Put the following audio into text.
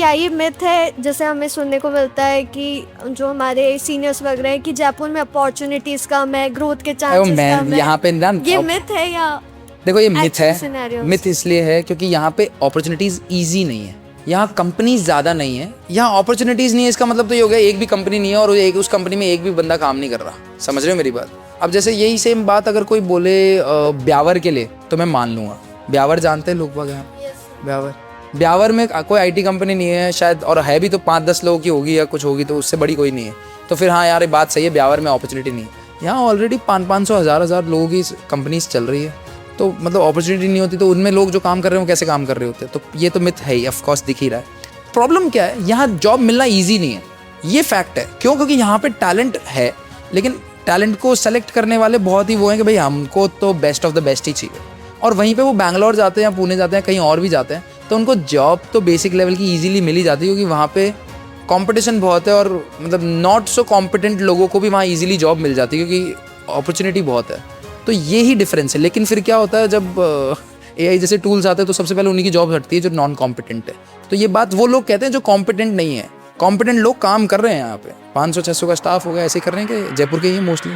क्या ये मिथ है, जैसे हमें सुनने को मिलता है कि जो हमारे सीनियर्स वगैरह है कि जयपुर में अपॉर्चुनिटीज कम है, ग्रोथ के चांसेस मैं कम है, यहाँ पे ना ये मिथ है या देखो ये मिथ actual है। scenarios? मिथ इसलिए है क्योंकि यहाँ पे अपॉर्चुनिटीज ईजी नहीं है, यहाँ कंपनीज ज़्यादा नहीं है, यहाँ अपॉर्चुनिटीज नहीं है। इसका मतलब तो ये हो गया एक भी कंपनी नहीं है और एक उस कंपनी में एक भी बंदा काम नहीं कर रहा। समझ रहे हो मेरी बात? अब जैसे यही सेम बात अगर कोई बोले ब्यावर के लिए तो मैं मान लूँगा। ब्यावर जानते हैं लोग वगैरह? ब्यावर में कोई आईटी कंपनी नहीं है शायद, और है भी तो 5-10 लोगों की होगी या कुछ होगी, तो उससे बड़ी कोई नहीं है। तो फिर हाँ यार ये बात सही है, ब्यावर में अपॉर्चुनिटी नहीं है। यहाँ ऑलरेडी 500-500 हज़ार लोगों की कंपनीज चल रही है, तो मतलब अपॉर्चुनिटी नहीं होती तो उनमें लोग जो काम कर रहे हो कैसे काम कर रहे होते। तो ये तो मिथ है ही, ऑफकोर्स दिख ही रहा है। प्रॉब्लम क्या है, यहाँ जॉब मिलना ईजी नहीं है, ये फैक्ट है। क्यों? क्योंकि यहाँ पे टैलेंट है, लेकिन टैलेंट को सेलेक्ट करने वाले बहुत ही वो हैं कि भाई हमको तो बेस्ट ऑफ द बेस्ट ही चाहिए। और वहीं पे वो बैंगलोर जाते हैं या पुणे जाते हैं, कहीं और भी जाते हैं, तो उनको जॉब तो बेसिक लेवल की इजीली मिल ही जाती है, क्योंकि वहाँ पे कंपटीशन बहुत है और मतलब नॉट सो कॉम्पिटेंट लोगों को भी वहाँ इजीली जॉब मिल जाती है क्योंकि अपॉर्चुनिटी बहुत है। तो ये ही डिफरेंस है। लेकिन फिर क्या होता है जब एआई जैसे टूल्स आते हैं तो सबसे पहले उन्हीं की जॉब हटती है जो नॉन कॉम्पिटेंट है। तो ये बात वो लोग कहते हैं जो कॉम्पिटेंट नहीं है। कॉम्पिटेंट लोग काम कर रहे हैं यहाँ पे, 500-600 का स्टाफ होगा, ऐसे कर रहे हैं कि जयपुर के ही मोस्टली।